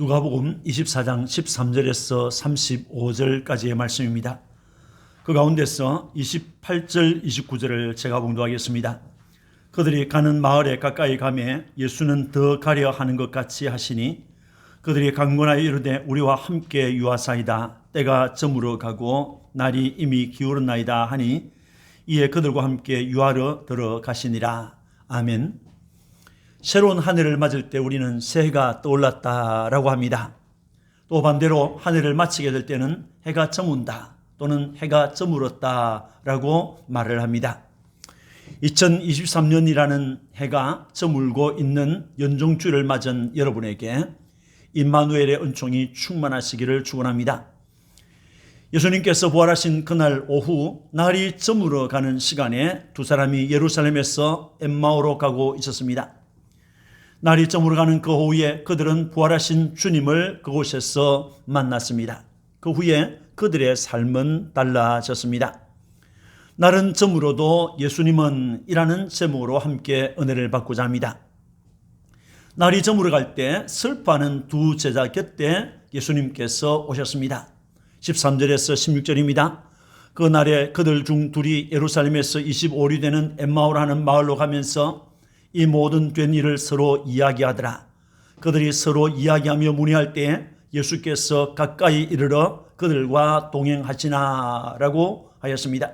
누가복음 24장 13절에서 35절까지의 말씀입니다. 그 가운데서 28절, 29절을 제가 봉독하겠습니다. 그들이 가는 마을에 가까이 가매 예수는 더 가려 하는 것 같이 하시니 그들이 강권하여 이르되 우리와 함께 유하사이다. 때가 저물어 가고 날이 이미 기울었나이다 하니 이에 그들과 함께 유하러 들어가시니라. 아멘. 새로운 한 해를 맞을 때 우리는 새해가 떠올랐다라고 합니다. 또 반대로 한 해를 마치게 될 때는 해가 저문다 또는 해가 저물었다라고 말을 합니다. 2023년이라는 해가 저물고 있는 연종주를 맞은 여러분에게 임마누엘의 은총이 충만하시기를 축원합니다. 예수님께서 부활하신 그날 오후 날이 저물어 가는 시간에 두 사람이 예루살렘에서 엠마오로 가고 있었습니다. 날이 저물어가는 그 오후에 그들은 부활하신 주님을 그곳에서 만났습니다. 그 후에 그들의 삶은 달라졌습니다. 날은 저물어도 예수님은 이라는 제목으로 함께 은혜를 받고자 합니다. 날이 저물어갈 때 슬퍼하는 두 제자 곁에 예수님께서 오셨습니다. 13절에서 16절입니다. 그 날에 그들 중 둘이 예루살렘에서 25리 되는 엠마오라는 마을로 가면서 이 모든 된 일을 서로 이야기하더라. 그들이 서로 이야기하며 문의할 때에 예수께서 가까이 이르러 그들과 동행하시나라고 하였습니다.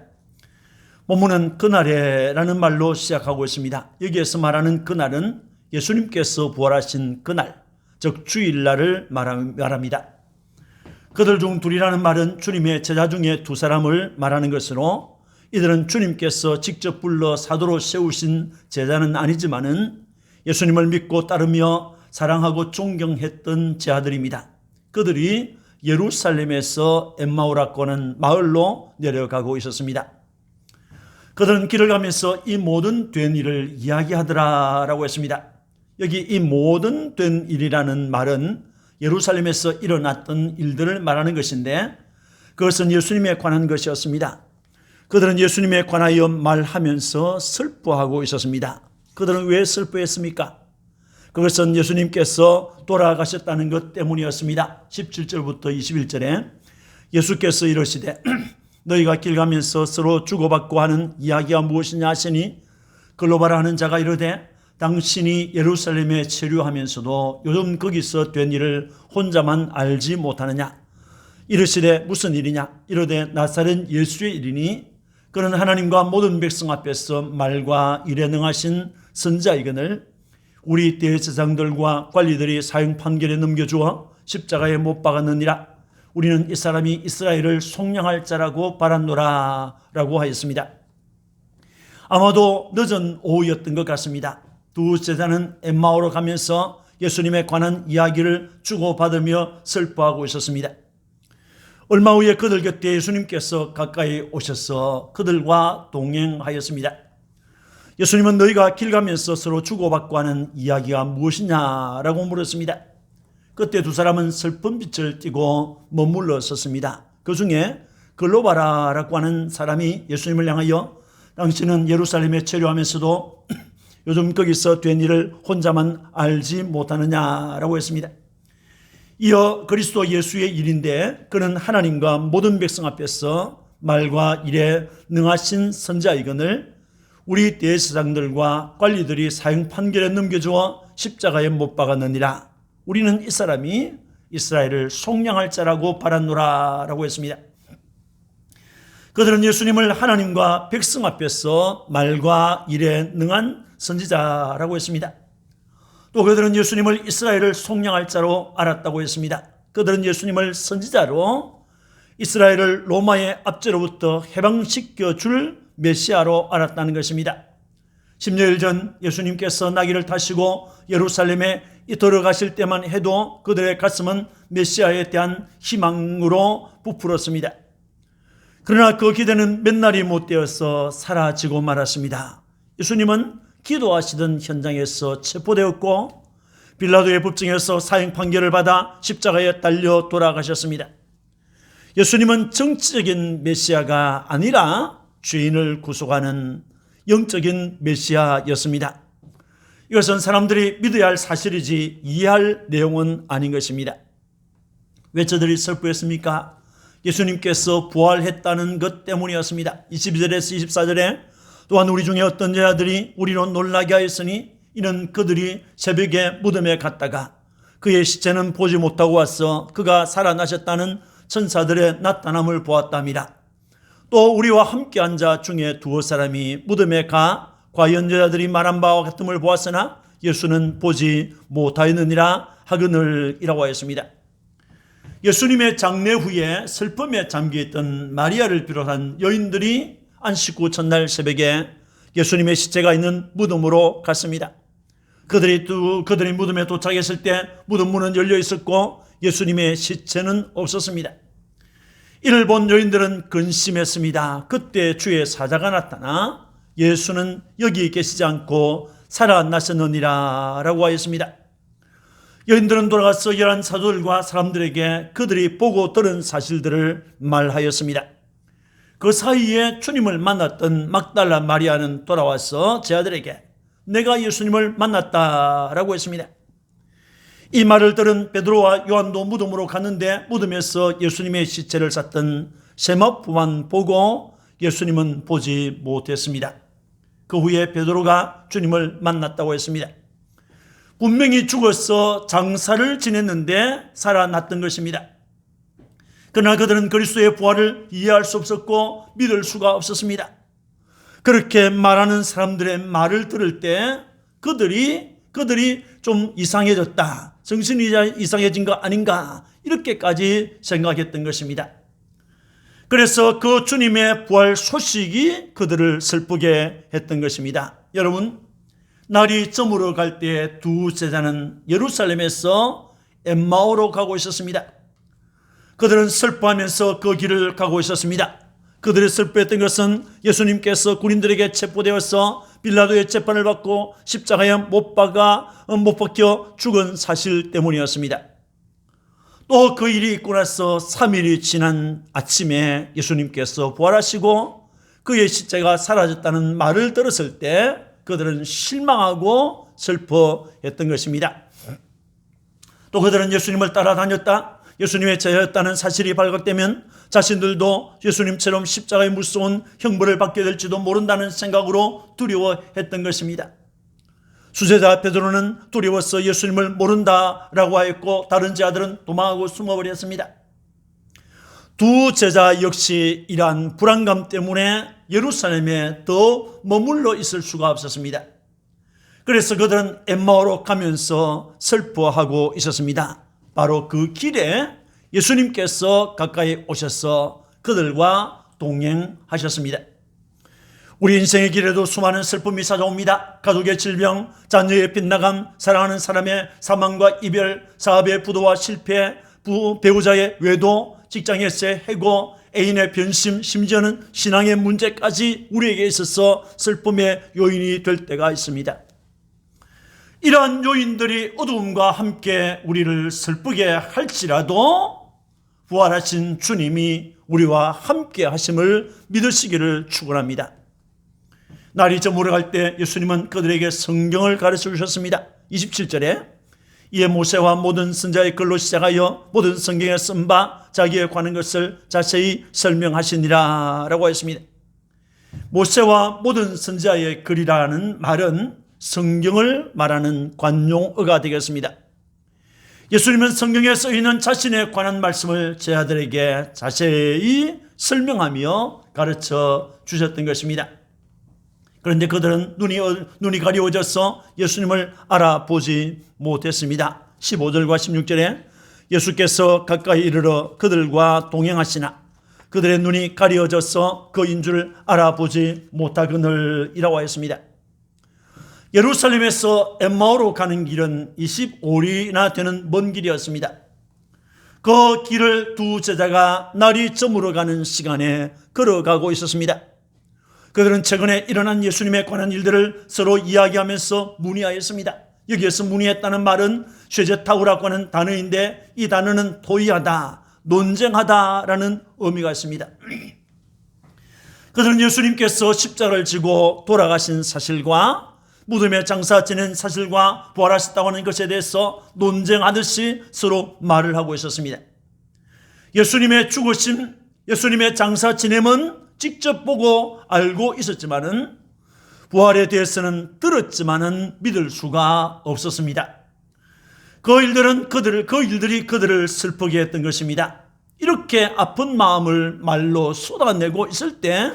본문은 그날에라는 말로 시작하고 있습니다. 여기에서 말하는 그날은 예수님께서 부활하신 그날, 즉 주일날을 말합니다. 그들 중 둘이라는 말은 주님의 제자 중에 두 사람을 말하는 것으로 이들은 주님께서 직접 불러 사도로 세우신 제자는 아니지만은 예수님을 믿고 따르며 사랑하고 존경했던 제자들입니다. 그들이 예루살렘에서 엠마오라고 하는 마을로 내려가고 있었습니다. 그들은 길을 가면서 이 모든 된 일을 이야기하더라라고 했습니다. 여기 이 모든 된 일이라는 말은 예루살렘에서 일어났던 일들을 말하는 것인데 그것은 예수님에 관한 것이었습니다. 그들은 예수님에 관하여 말하면서 슬퍼하고 있었습니다. 그들은 왜 슬퍼했습니까? 그것은 예수님께서 돌아가셨다는 것 때문이었습니다. 17절부터 21절에 예수께서 이러시되 너희가 길 가면서 서로 주고받고 하는 이야기가 무엇이냐 하시니 글로바라 하는 자가 이르되 당신이 예루살렘에 체류하면서도 요즘 거기서 된 일을 혼자만 알지 못하느냐. 이르시되 무슨 일이냐. 이르되 나사렛 예수의 일이니 그는 하나님과 모든 백성 앞에서 말과 일에 능하신 선지자이거늘 우리 대제사장들과 관리들이 사형 판결에 넘겨주어 십자가에 못 박았느니라. 우리는 이 사람이 이스라엘을 속량할 자라고 바랐노라 라고 하였습니다. 아마도 늦은 오후였던 것 같습니다. 두 제자는 엠마오로 가면서 예수님에 관한 이야기를 주고받으며 슬퍼하고 있었습니다. 얼마 후에 그들 곁에 예수님께서 가까이 오셔서 그들과 동행하였습니다. 예수님은 너희가 길 가면서 서로 주고받고 하는 이야기가 무엇이냐라고 물었습니다. 그때 두 사람은 슬픈 빛을 띠고 머물러 섰습니다. 그 중에 글로바라라고 하는 사람이 예수님을 향하여 당신은 예루살렘에 체류하면서도 요즘 거기서 된 일을 혼자만 알지 못하느냐라고 했습니다. 이어 그리스도 예수의 일인데 그는 하나님과 모든 백성 앞에서 말과 일에 능하신 선지자이거늘 우리 대제사장들과 관리들이 사형 판결에 넘겨주어 십자가에 못 박았느니라. 우리는 이 사람이 이스라엘을 속량할 자라고 바랐노라 라고 했습니다. 그들은 예수님을 하나님과 백성 앞에서 말과 일에 능한 선지자라고 했습니다. 또 그들은 예수님을 이스라엘을 속량할 자로 알았다고 했습니다. 그들은 예수님을 선지자로 이스라엘을 로마의 압제로부터 해방시켜 줄 메시아로 알았다는 것입니다. 10여일 전 예수님께서 나귀를 타시고 예루살렘에 들어가실 때만 해도 그들의 가슴은 메시아에 대한 희망으로 부풀었습니다. 그러나 그 기대는 몇 날이 못 되어서 사라지고 말았습니다. 예수님은 기도하시던 현장에서 체포되었고 빌라도의 법정에서 사형 판결을 받아 십자가에 달려 돌아가셨습니다. 예수님은 정치적인 메시아가 아니라 죄인을 구속하는 영적인 메시아였습니다. 이것은 사람들이 믿어야 할 사실이지 이해할 내용은 아닌 것입니다. 왜 저들이 슬퍼했습니까? 예수님께서 부활했다는 것 때문이었습니다. 22절에서 24절에 또한 우리 중에 어떤 여자들이 우리로 놀라게 하였으니 이는 그들이 새벽에 무덤에 갔다가 그의 시체는 보지 못하고 와서 그가 살아나셨다는 천사들의 나타남을 보았답니다. 또 우리와 함께 한 자 중에 두어 사람이 무덤에 가 과연 여자들이 말한 바와 같음을 보았으나 예수는 보지 못하였느니라 하거늘이라고 하였습니다. 예수님의 장례 후에 슬픔에 잠겨있던 마리아를 비롯한 여인들이 안식 후 첫날 새벽에 예수님의 시체가 있는 무덤으로 갔습니다. 그들이 무덤에 도착했을 때 무덤 문은 열려 있었고 예수님의 시체는 없었습니다. 이를 본 여인들은 근심했습니다. 그때 주의 사자가 나타나 예수는 여기 계시지 않고 살아나셨느니라 라고 하였습니다. 여인들은 돌아가서 11 사도들과 사람들에게 그들이 보고 들은 사실들을 말하였습니다. 그 사이에 주님을 만났던 막달라 마리아는 돌아와서 제 아들에게 내가 예수님을 만났다라고 했습니다. 이 말을 들은 베드로와 요한도 무덤으로 갔는데 무덤에서 예수님의 시체를 쌌던 세마포만 보고 예수님은 보지 못했습니다. 그 후에 베드로가 주님을 만났다고 했습니다. 분명히 죽어서 장사를 지냈는데 살아났던 것입니다. 그러나 그들은 그리스도의 부활을 이해할 수 없었고 믿을 수가 없었습니다. 그렇게 말하는 사람들의 말을 들을 때 그들이 좀 이상해졌다, 정신이 이상해진 거 아닌가 이렇게까지 생각했던 것입니다. 그래서 그 주님의 부활 소식이 그들을 슬프게 했던 것입니다. 여러분, 날이 저물어 갈 때 두 제자는 예루살렘에서 엠마오로 가고 있었습니다. 그들은 슬퍼하면서 그 길을 가고 있었습니다. 그들이 슬퍼했던 것은 예수님께서 군인들에게 체포되어서 빌라도의 재판을 받고 십자가에 못 박혀 죽은 사실 때문이었습니다. 또 그 일이 있고 나서 3일이 지난 아침에 예수님께서 부활하시고 그의 시체가 사라졌다는 말을 들었을 때 그들은 실망하고 슬퍼했던 것입니다. 또 그들은 예수님을 따라다녔다, 예수님의 제자였다는 사실이 발각되면 자신들도 예수님처럼 십자가의 무서운 형벌을 받게 될지도 모른다는 생각으로 두려워했던 것입니다. 수제자 베드로는 두려워서 예수님을 모른다라고 하였고 다른 제자들은 도망하고 숨어버렸습니다. 두 제자 역시 이러한 불안감 때문에 예루살렘에 더 머물러 있을 수가 없었습니다. 그래서 그들은 엠마오로 가면서 슬퍼하고 있었습니다. 바로 그 길에 예수님께서 가까이 오셔서 그들과 동행하셨습니다. 우리 인생의 길에도 수많은 슬픔이 찾아옵니다. 가족의 질병, 자녀의 빗나감, 사랑하는 사람의 사망과 이별, 사업의 부도와 실패, 배우자의 외도, 직장에서의 해고, 애인의 변심, 심지어는 신앙의 문제까지 우리에게 있어서 슬픔의 요인이 될 때가 있습니다. 이러한 요인들이 어두움과 함께 우리를 슬프게 할지라도 부활하신 주님이 우리와 함께 하심을 믿으시기를 축원합니다. 날이 저물어갈 때 예수님은 그들에게 성경을 가르쳐 주셨습니다. 27절에 이에 모세와 모든 선지자의 글로 시작하여 모든 성경에 쓴 바 자기에 관한 것을 자세히 설명하시니라 라고 했습니다. 모세와 모든 선지자의 글이라는 말은 성경을 말하는 관용어가 되겠습니다. 예수님은 성경에 써있는 자신에 관한 말씀을 제자들에게 자세히 설명하며 가르쳐 주셨던 것입니다. 그런데 그들은 눈이 가려워져서 예수님을 알아보지 못했습니다. 15절과 16절에 예수께서 가까이 이르러 그들과 동행하시나 그들의 눈이 가려워져서 그인 줄 알아보지 못하거늘이라고 했습니다. 예루살렘에서 엠마오로 가는 길은 25리나 되는 먼 길이었습니다. 그 길을 두 제자가 날이 저물어 가는 시간에 걸어가고 있었습니다. 그들은 최근에 일어난 예수님에 관한 일들을 서로 이야기하면서 문의하였습니다. 여기에서 문의했다는 말은 쉐제타우라고 하는 단어인데 이 단어는 토의하다, 논쟁하다라는 의미가 있습니다. 그들은 예수님께서 십자가를 지고 돌아가신 사실과 무덤에 장사 지낸 사실과 부활하셨다고 하는 것에 대해서 논쟁하듯이 서로 말을 하고 있었습니다. 예수님의 죽으심, 예수님의 장사 지냄은 직접 보고 알고 있었지만은 부활에 대해서는 들었지만은 믿을 수가 없었습니다. 그 일들이 그들을 슬프게 했던 것입니다. 이렇게 아픈 마음을 말로 쏟아내고 있을 때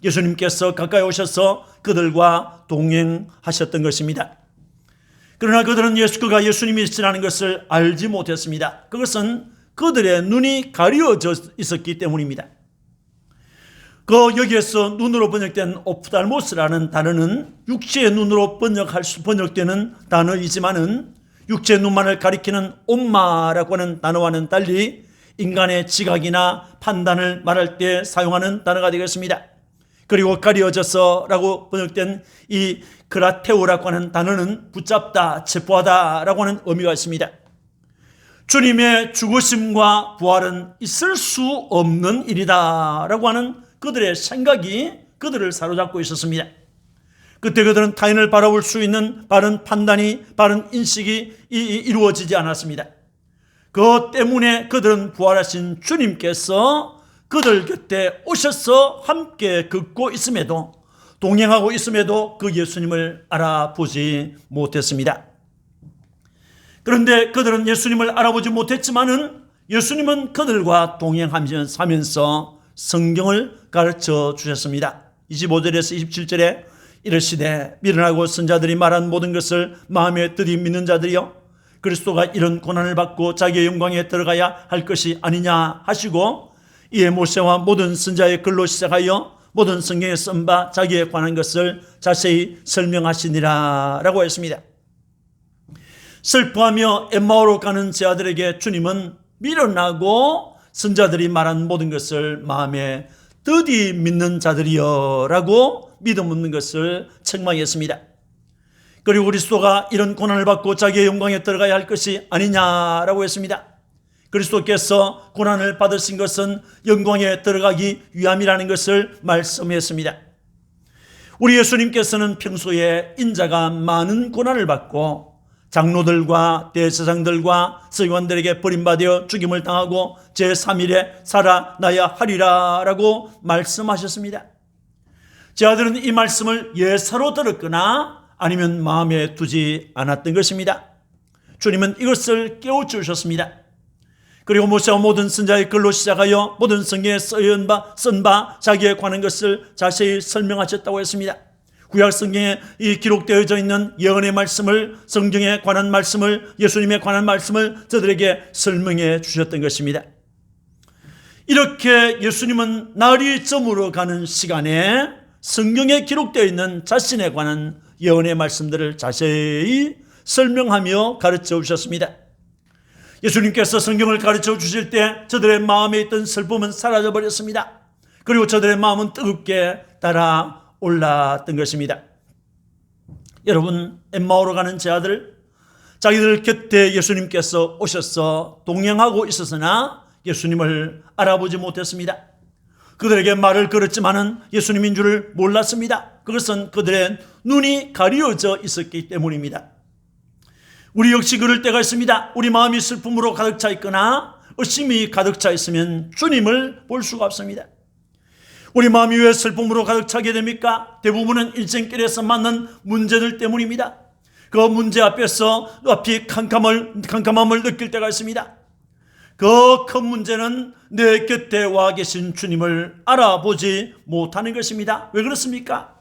예수님께서 가까이 오셔서 그들과 동행하셨던 것입니다. 그러나 그들은 그가 예수님이시라는 것을 알지 못했습니다. 그것은 그들의 눈이 가려져 있었기 때문입니다. 여기에서 눈으로 번역된 옵달모스라는 단어는 육체의 눈으로 번역되는 단어이지만은 육체의 눈만을 가리키는 옴마라고 하는 단어와는 달리 인간의 지각이나 판단을 말할 때 사용하는 단어가 되겠습니다. 그리고 가려져서라고 번역된 이 그라테오라고 하는 단어는 붙잡다, 체포하다라고 하는 의미가 있습니다. 주님의 죽으심과 부활은 있을 수 없는 일이다라고 하는 그들의 생각이 그들을 사로잡고 있었습니다. 그때 그들은 타인을 바라볼 수 있는 바른 판단이, 바른 인식이 이루어지지 않았습니다. 그것 때문에 그들은 부활하신 주님께서 그들 곁에 오셔서 함께 걷고 있음에도, 동행하고 있음에도 그 예수님을 알아보지 못했습니다. 그런데 그들은 예수님을 알아보지 못했지만은 예수님은 그들과 동행하면서 성경을 가르쳐 주셨습니다. 25절에서 27절에 이르시되 미련하고 선자들이 말한 모든 것을 마음에 들이 믿는 자들이여 그리스도가 이런 고난을 받고 자기의 영광에 들어가야 할 것이 아니냐 하시고 이에 모세와 모든 선자의 글로 시작하여 모든 성경에 쓴 바 자기에 관한 것을 자세히 설명하시니라 라고 했습니다. 슬퍼하며 엠마오로 가는 제자들에게 주님은 미련하고 선자들이 말한 모든 것을 마음에 드디 믿는 자들이여 라고 믿음 없는 것을 책망했습니다. 그리고 그리스도가 이런 고난을 받고 자기의 영광에 들어가야 할 것이 아니냐라고 했습니다. 그리스도께서 고난을 받으신 것은 영광에 들어가기 위함이라는 것을 말씀했습니다. 우리 예수님께서는 평소에 인자가 많은 고난을 받고 장로들과 대제사장들과 서기관들에게 버림받아 죽임을 당하고 제3일에 살아나야 하리라 라고 말씀하셨습니다. 제자들은 이 말씀을 예사로 들었거나 아니면 마음에 두지 않았던 것입니다. 주님은 이것을 깨우쳐주셨습니다. 그리고 모세와 모든 선자의 글로 시작하여 모든 성경에 쓴 바 자기에 관한 것을 자세히 설명하셨다고 했습니다. 구약 성경에 이 기록되어져 있는 예언의 말씀을, 성경에 관한 말씀을, 예수님에 관한 말씀을 저들에게 설명해 주셨던 것입니다. 이렇게 예수님은 날이 저물어 가는 시간에 성경에 기록되어 있는 자신에 관한 예언의 말씀들을 자세히 설명하며 가르쳐 주셨습니다. 예수님께서 성경을 가르쳐 주실 때 저들의 마음에 있던 슬픔은 사라져 버렸습니다. 그리고 저들의 마음은 뜨겁게 달아올랐던 것입니다. 여러분, 엠마오로 가는 제자들, 자기들 곁에 예수님께서 오셔서 동행하고 있었으나 예수님을 알아보지 못했습니다. 그들에게 말을 걸었지만은 예수님인 줄을 몰랐습니다. 그것은 그들의 눈이 가려져 있었기 때문입니다. 우리 역시 그럴 때가 있습니다. 우리 마음이 슬픔으로 가득 차 있거나 의심이 가득 차 있으면 주님을 볼 수가 없습니다. 우리 마음이 왜 슬픔으로 가득 차게 됩니까? 대부분은 일생길에서 만난 문제들 때문입니다. 그 문제 앞에서 앞이 캄캄함을 느낄 때가 있습니다. 그 큰 문제는 내 곁에 와 계신 주님을 알아보지 못하는 것입니다. 왜 그렇습니까?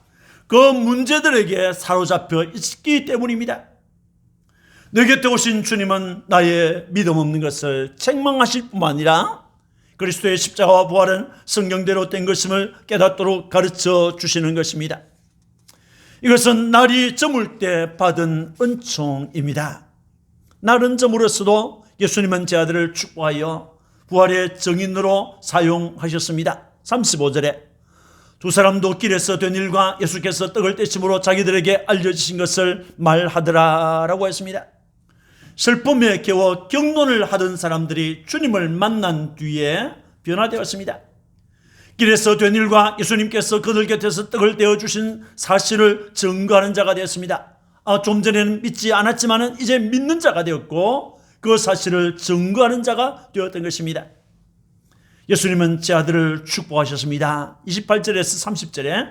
그 문제들에게 사로잡혀 있기 때문입니다. 내 곁에 오신 주님은 나의 믿음 없는 것을 책망하실 뿐만 아니라 그리스도의 십자가와 부활은 성경대로 된 것임을 깨닫도록 가르쳐 주시는 것입니다. 이것은 날이 저물 때 받은 은총입니다. 날은 저물었어도 예수님은 제자들을 축복하여 부활의 증인으로 사용하셨습니다. 35절에 두 사람도 길에서 된 일과 예수께서 떡을 떼심으로 자기들에게 알려주신 것을 말하더라 라고 했습니다. 슬픔에 겨워 경론을 하던 사람들이 주님을 만난 뒤에 변화되었습니다. 길에서 된 일과 예수님께서 그들 곁에서 떡을 떼어주신 사실을 증거하는 자가 되었습니다. 좀 전에는 믿지 않았지만 이제 믿는 자가 되었고 그 사실을 증거하는 자가 되었던 것입니다. 예수님은 제 아들을 축복하셨습니다. 28절에서 30절에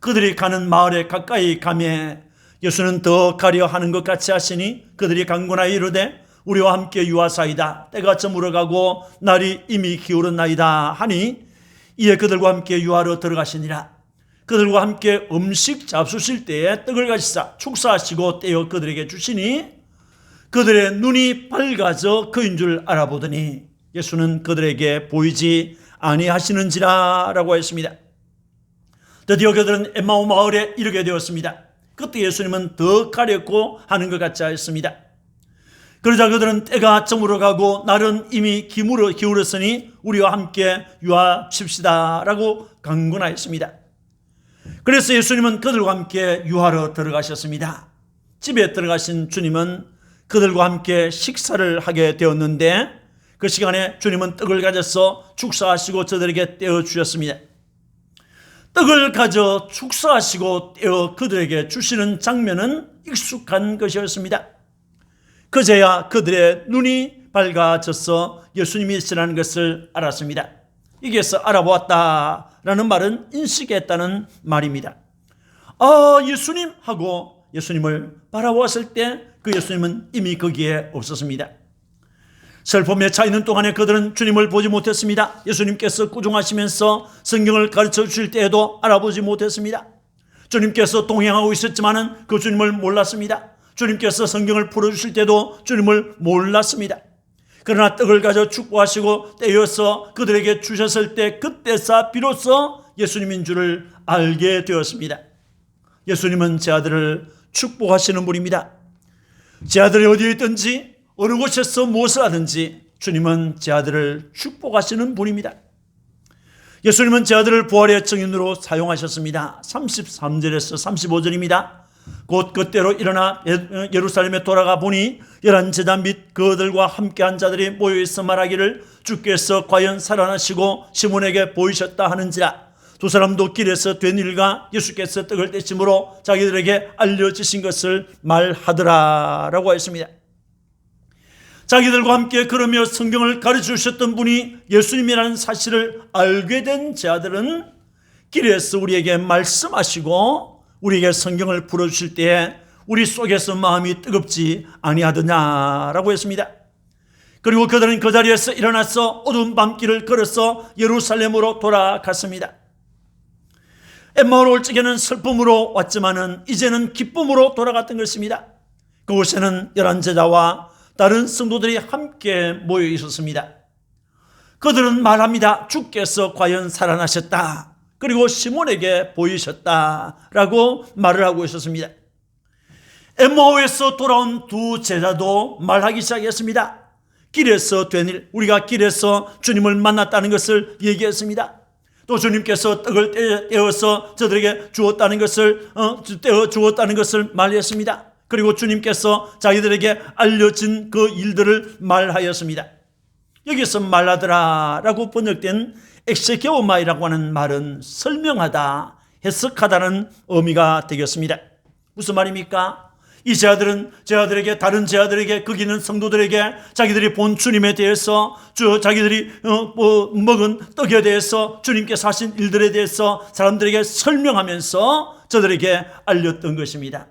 그들이 가는 마을에 가까이 가매 예수는 더 가려 하는 것 같이 하시니 그들이 강군하여 이르되 우리와 함께 유하사이다. 때가 저물어가고 날이 이미 기울었나이다 하니 이에 그들과 함께 유하러 들어가시니라. 그들과 함께 음식 잡수실 때에 떡을 가지사 축사하시고 떼어 그들에게 주시니 그들의 눈이 밝아져 그인 줄 알아보더니 예수는 그들에게 보이지 아니하시는지라 라고 했습니다. 드디어 그들은 엠마오 마을에 이르게 되었습니다. 그때 예수님은 더 가렸고 하는 것 같지 않습니다. 그러자 그들은 때가 저물어가고 날은 이미 기울었으니 우리와 함께 유하십시다 라고 강권하였습니다. 그래서 예수님은 그들과 함께 유하러 들어가셨습니다. 집에 들어가신 주님은 그들과 함께 식사를 하게 되었는데 그 시간에 주님은 떡을 가져서 축사하시고 저들에게 떼어 주셨습니다. 떡을 가져 축사하시고 떼어 그들에게 주시는 장면은 익숙한 것이었습니다. 그제야 그들의 눈이 밝아져서 예수님이시라는 것을 알았습니다. 여기에서 알아보았다라는 말은 인식했다는 말입니다. 예수님 하고 예수님을 바라보았을 때 그 예수님은 이미 거기에 없었습니다. 슬픔에 차 있는 동안에 그들은 주님을 보지 못했습니다. 예수님께서 꾸중하시면서 성경을 가르쳐 주실 때에도 알아보지 못했습니다. 주님께서 동행하고 있었지만은 그 주님을 몰랐습니다. 주님께서 성경을 풀어주실 때도 주님을 몰랐습니다. 그러나 떡을 가져 축복하시고 떼어서 그들에게 주셨을 때 그때서 비로소 예수님인 줄을 알게 되었습니다. 예수님은 제 아들을 축복하시는 분입니다. 제 아들이 어디에 있든지 어느 곳에서 무엇을 하든지 주님은 제 아들을 축복하시는 분입니다. 예수님은 제 아들을 부활의 증인으로 사용하셨습니다. 33절에서 35절입니다. 곧 그때로 일어나 예루살렘에 돌아가 보니 11제자 및 그들과 함께한 자들이 모여있어 말하기를 주께서 과연 살아나시고 시몬에게 보이셨다 하는지라. 두 사람도 길에서 된 일과 예수께서 떡을 떼심으로 자기들에게 알려주신 것을 말하더라 라고 했습니다. 자기들과 함께 걸으며 성경을 가르쳐 주셨던 분이 예수님이라는 사실을 알게 된 제 아들은 길에서 우리에게 말씀하시고 우리에게 성경을 풀어주실 때에 우리 속에서 마음이 뜨겁지 아니하더냐라고 했습니다. 그리고 그들은 그 자리에서 일어나서 어두운 밤길을 걸어서 예루살렘으로 돌아갔습니다. 엠마오로 올 적에는 슬픔으로 왔지만은 이제는 기쁨으로 돌아갔던 것입니다. 그곳에는 11제자와 다른 성도들이 함께 모여 있었습니다. 그들은 말합니다. 주께서 과연 살아나셨다. 그리고 시몬에게 보이셨다라고 말을 하고 있었습니다. 엠마오에서 돌아온 두 제자도 말하기 시작했습니다. 길에서 된 일, 우리가 길에서 주님을 만났다는 것을 얘기했습니다. 또 주님께서 떡을 떼어서 저들에게 주었다는 것을 떼어 주었다는 것을 말했습니다. 그리고 주님께서 자기들에게 알려진 그 일들을 말하였습니다. 여기서 말하더라라고 번역된 엑세게오마이라고 하는 말은 설명하다, 해석하다는 의미가 되겠습니다. 무슨 말입니까? 이 제자들은 제자들에게, 다른 제자들에게, 거기 있는 성도들에게 자기들이 본 주님에 대해서, 자기들이 먹은 떡에 대해서, 주님께서 하신 일들에 대해서 사람들에게 설명하면서 저들에게 알렸던 것입니다.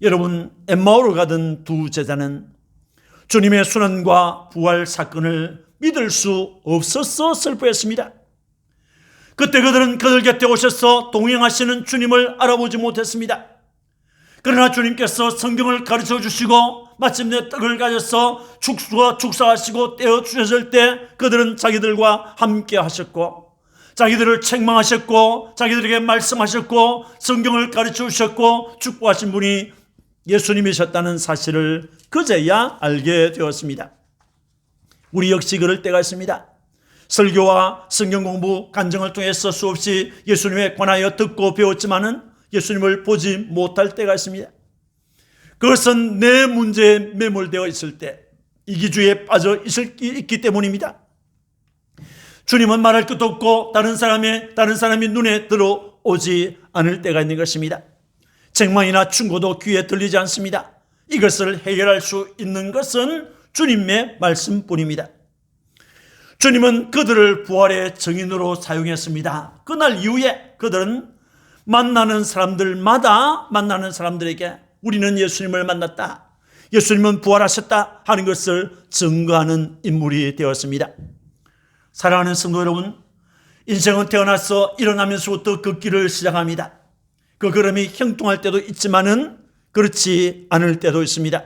여러분, 엠마오로 가던 두 제자는 주님의 순환과 부활 사건을 믿을 수 없어서 슬퍼했습니다. 그때 그들은 그들 곁에 오셔서 동행하시는 주님을 알아보지 못했습니다. 그러나 주님께서 성경을 가르쳐 주시고 마침내 떡을 가져서 축사하시고 떼어 주셨을 때 그들은 자기들과 함께 하셨고 자기들을 책망하셨고 자기들에게 말씀하셨고 성경을 가르쳐 주셨고 축복하신 분이 예수님이셨다는 사실을 그제야 알게 되었습니다. 우리 역시 그럴 때가 있습니다. 설교와 성경 공부, 간증을 통해서 수없이 예수님에 관하여 듣고 배웠지만은 예수님을 보지 못할 때가 있습니다. 그것은 내 문제에 매몰되어 있을 때, 이기주의에 빠져 있기 때문입니다. 주님은 말할 것도 없고 다른 사람이 눈에 들어오지 않을 때가 있는 것입니다. 책망이나 충고도 귀에 들리지 않습니다. 이것을 해결할 수 있는 것은 주님의 말씀뿐입니다. 주님은 그들을 부활의 증인으로 사용했습니다. 그날 이후에 그들은 만나는 사람들에게 우리는 예수님을 만났다, 예수님은 부활하셨다 하는 것을 증거하는 인물이 되었습니다. 사랑하는 성도 여러분, 인생은 태어나서 일어나면서부터 걷기를 시작합니다. 그 걸음이 형통할 때도 있지만은 그렇지 않을 때도 있습니다.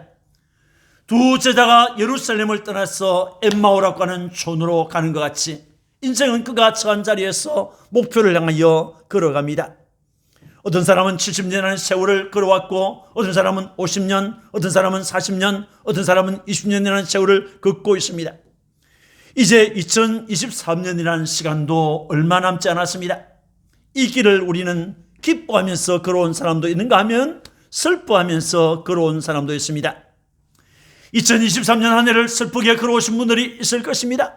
두 제자가 예루살렘을 떠나서 엠마오라고 하는 촌으로 가는 것 같이 인생은 그가 처한 자리에서 목표를 향하여 걸어갑니다. 어떤 사람은 70년이라는 세월을 걸어왔고, 어떤 사람은 50년, 어떤 사람은 40년, 어떤 사람은 20년이라는 세월을 걷고 있습니다. 이제 2023년이라는 시간도 얼마 남지 않았습니다. 이 길을 우리는 기뻐하면서 걸어온 사람도 있는가 하면 슬퍼하면서 걸어온 사람도 있습니다. 2023년 한 해를 슬프게 걸어오신 분들이 있을 것입니다.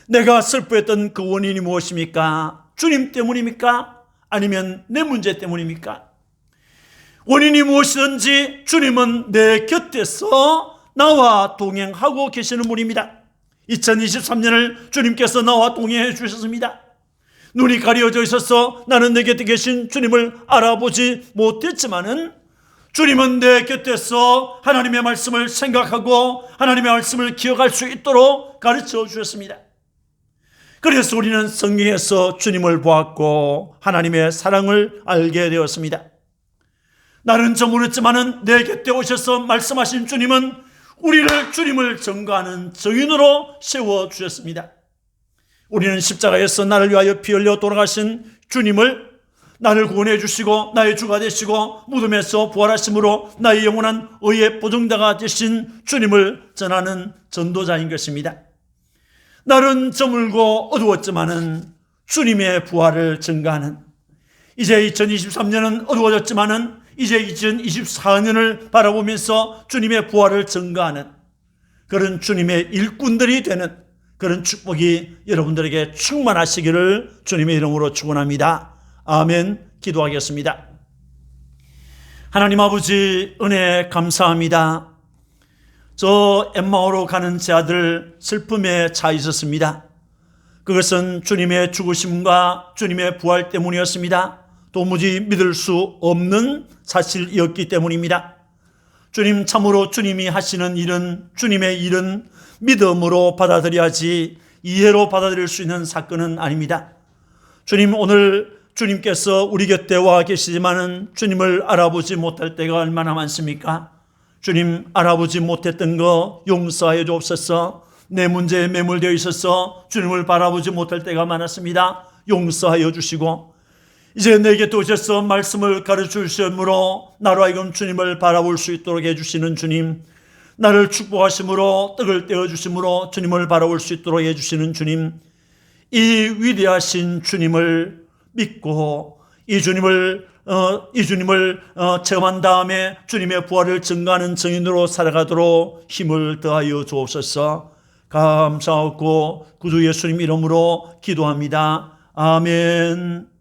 내가 슬퍼했던 그 원인이 무엇입니까? 주님 때문입니까? 아니면 내 문제 때문입니까? 원인이 무엇이든지 주님은 내 곁에서 나와 동행하고 계시는 분입니다. 2023년을 주님께서 나와 동행해 주셨습니다. 눈이 가려져 있어서 나는 내 곁에 계신 주님을 알아보지 못했지만은 주님은 내 곁에서 하나님의 말씀을 생각하고 하나님의 말씀을 기억할 수 있도록 가르쳐 주셨습니다. 그래서 우리는 성경에서 주님을 보았고 하나님의 사랑을 알게 되었습니다. 나는 저물었지만은 내 곁에 오셔서 말씀하신 주님은 우리를 주님을 증거하는 증인으로 세워주셨습니다. 우리는 십자가에서 나를 위하여 피 흘려 돌아가신 주님을 나를 구원해 주시고 나의 주가 되시고 무덤에서 부활하심으로 나의 영원한 의의 보증자가 되신 주님을 전하는 전도자인 것입니다. 날은 저물고 어두웠지만은 주님의 부활을 증거하는, 이제 2023년은 어두워졌지만은 이제 2024년을 바라보면서 주님의 부활을 증거하는 그런 주님의 일꾼들이 되는 그런 축복이 여러분들에게 충만하시기를 주님의 이름으로 축원합니다. 아멘. 기도하겠습니다. 하나님 아버지, 은혜 감사합니다. 저 엠마오로 가는 제 아들 슬픔에 차 있었습니다. 그것은 주님의 죽으심과 주님의 부활 때문이었습니다. 도무지 믿을 수 없는 사실이었기 때문입니다. 주님, 참으로 주님이 하시는 일은, 주님의 일은 믿음으로 받아들여야지 이해로 받아들일 수 있는 사건은 아닙니다. 주님, 오늘 주님께서 우리 곁에 와 계시지만은 주님을 알아보지 못할 때가 얼마나 많습니까? 주님, 알아보지 못했던 거 용서하여 주옵소서. 내 문제에 매몰되어 있어서 주님을 바라보지 못할 때가 많았습니다. 용서하여 주시고 이제 내게 오셔서 말씀을 가르쳐 주심으로 나로 하여금 주님을 바라볼 수 있도록 해주시는 주님, 나를 축복하심으로 떡을 떼어주심으로 주님을 바라볼 수 있도록 해주시는 주님, 이 위대하신 주님을 믿고 이 주님을 체험한 다음에 주님의 부활을 증거하는 증인으로 살아가도록 힘을 더하여 주옵소서. 감사하고 구주 예수님 이름으로 기도합니다. 아멘.